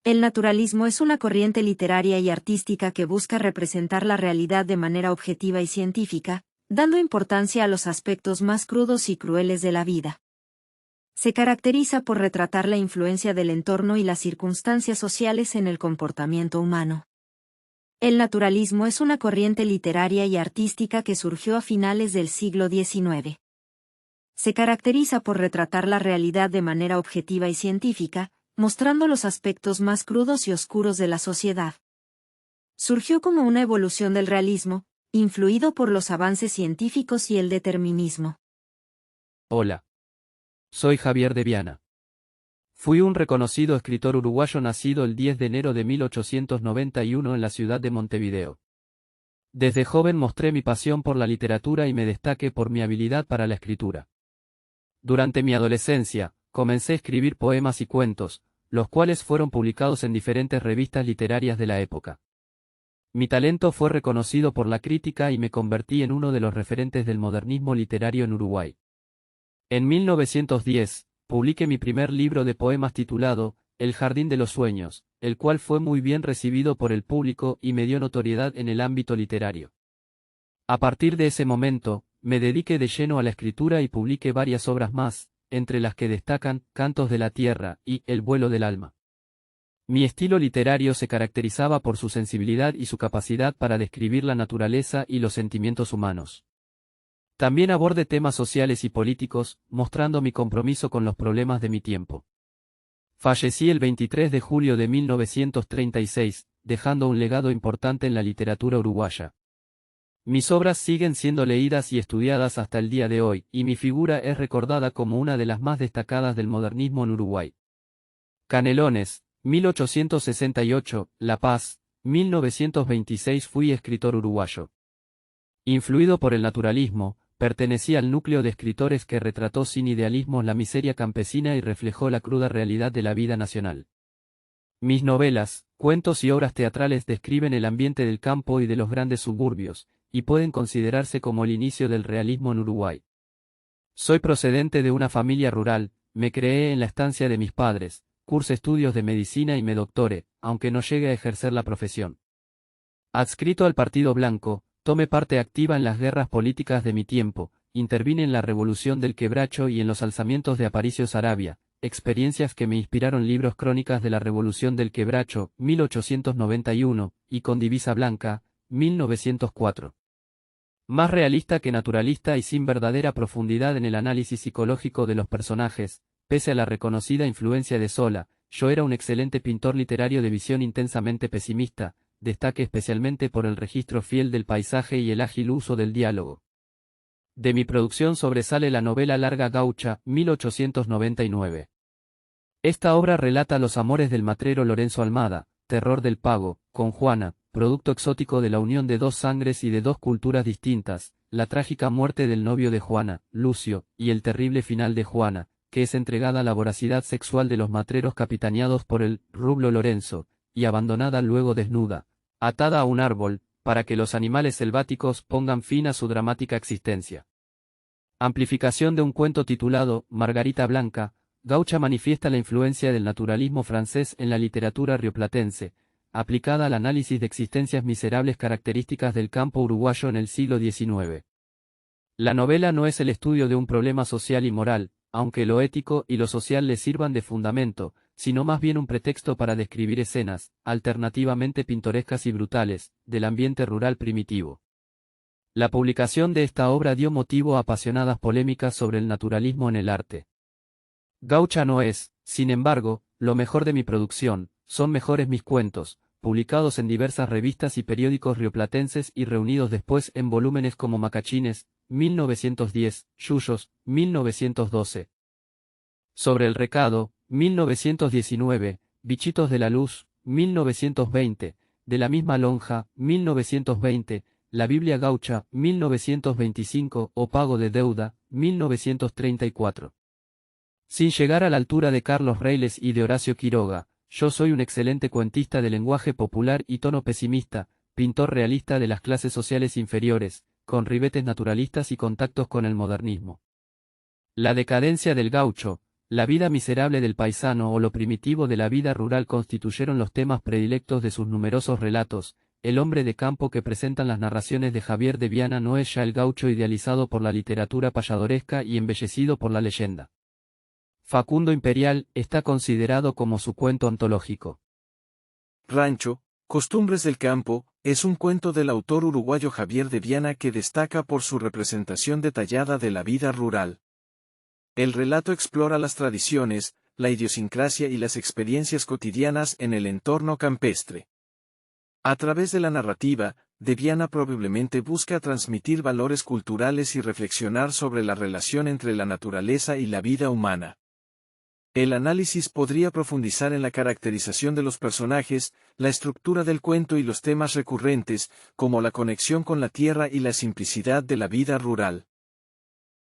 El naturalismo es una corriente literaria y artística que busca representar la realidad de manera objetiva y científica, dando importancia a los aspectos más crudos y crueles de la vida. Se caracteriza por retratar la influencia del entorno y las circunstancias sociales en el comportamiento humano. El naturalismo es una corriente literaria y artística que surgió a finales del siglo XIX. Se caracteriza por retratar la realidad de manera objetiva y científica, mostrando los aspectos más crudos y oscuros de la sociedad. Surgió como una evolución del realismo, influido por los avances científicos y el determinismo. Hola. Soy Javier de Viana. Fui un reconocido escritor uruguayo nacido el 10 de enero de 1891 en la ciudad de Montevideo. Desde joven mostré mi pasión por la literatura y me destaqué por mi habilidad para la escritura. Durante mi adolescencia, comencé a escribir poemas y cuentos, los cuales fueron publicados en diferentes revistas literarias de la época. Mi talento fue reconocido por la crítica y me convertí en uno de los referentes del modernismo literario en Uruguay. En 1910, publiqué mi primer libro de poemas titulado El Jardín de los Sueños, el cual fue muy bien recibido por el público y me dio notoriedad en el ámbito literario. A partir de ese momento, me dediqué de lleno a la escritura y publiqué varias obras más, entre las que destacan Cantos de la Tierra y El vuelo del alma. Mi estilo literario se caracterizaba por su sensibilidad y su capacidad para describir la naturaleza y los sentimientos humanos. También abordé temas sociales y políticos, mostrando mi compromiso con los problemas de mi tiempo. Fallecí el 23 de julio de 1936, dejando un legado importante en la literatura uruguaya. Mis obras siguen siendo leídas y estudiadas hasta el día de hoy, y mi figura es recordada como una de las más destacadas del modernismo en Uruguay. Canelones, 1868, La Paz, 1926. Fui escritor uruguayo. Influido por el naturalismo, pertenecía al núcleo de escritores que retrató sin idealismos la miseria campesina y reflejó la cruda realidad de la vida nacional. Mis novelas, cuentos y obras teatrales describen el ambiente del campo y de los grandes suburbios, y pueden considerarse como el inicio del realismo en Uruguay. Soy procedente de una familia rural, me crié en la estancia de mis padres, cursé estudios de medicina y me doctoré, aunque no llegue a ejercer la profesión. Adscrito al Partido Blanco, tomé parte activa en las guerras políticas de mi tiempo, intervine en la Revolución del Quebracho y en los alzamientos de Aparicio Saravia, experiencias que me inspiraron libros Crónicas de la Revolución del Quebracho, 1891, y Con divisa blanca, 1904. Más realista que naturalista y sin verdadera profundidad en el análisis psicológico de los personajes, pese a la reconocida influencia de Zola, yo era un excelente pintor literario de visión intensamente pesimista, destaque especialmente por el registro fiel del paisaje y el ágil uso del diálogo. De mi producción sobresale la novela larga Gaucha, 1899. Esta obra relata los amores del matrero Lorenzo Almada, terror del pago, con Juana, producto exótico de la unión de dos sangres y de dos culturas distintas, la trágica muerte del novio de Juana, Lucio, y el terrible final de Juana, que es entregada a la voracidad sexual de los matreros capitaneados por el rublo Lorenzo, y abandonada luego desnuda, atada a un árbol, para que los animales selváticos pongan fin a su dramática existencia. Amplificación de un cuento titulado Margarita Blanca, Gaucha manifiesta la influencia del naturalismo francés en la literatura rioplatense, aplicada al análisis de existencias miserables características del campo uruguayo en el siglo XIX. La novela no es el estudio de un problema social y moral, aunque lo ético y lo social le sirvan de fundamento, sino más bien un pretexto para describir escenas, alternativamente pintorescas y brutales, del ambiente rural primitivo. La publicación de esta obra dio motivo a apasionadas polémicas sobre el naturalismo en el arte. Gaucha no es, sin embargo, lo mejor de mi producción, son mejores mis cuentos, publicados en diversas revistas y periódicos rioplatenses y reunidos después en volúmenes como Macachines, 1910, Yuyos, 1912. Sobre el recado, 1919, Bichitos de la Luz, 1920, De la misma lonja, 1920, La Biblia Gaucha, 1925, O Pago de Deuda, 1934. Sin llegar a la altura de Carlos Reiles y de Horacio Quiroga, yo soy un excelente cuentista de lenguaje popular y tono pesimista, pintor realista de las clases sociales inferiores, con ribetes naturalistas y contactos con el modernismo. La decadencia del gaucho, La vida miserable del paisano o lo primitivo de la vida rural constituyeron los temas predilectos de sus numerosos relatos. El hombre de campo que presentan las narraciones de Javier de Viana no es ya el gaucho idealizado por la literatura payadoresca y embellecido por la leyenda. Facundo Imperial está considerado como su cuento ontológico. Rancho, Costumbres del Campo, es un cuento del autor uruguayo Javier de Viana que destaca por su representación detallada de la vida rural. El relato explora las tradiciones, la idiosincrasia y las experiencias cotidianas en el entorno campestre. A través de la narrativa, de Viana probablemente busca transmitir valores culturales y reflexionar sobre la relación entre la naturaleza y la vida humana. El análisis podría profundizar en la caracterización de los personajes, la estructura del cuento y los temas recurrentes, como la conexión con la tierra y la simplicidad de la vida rural.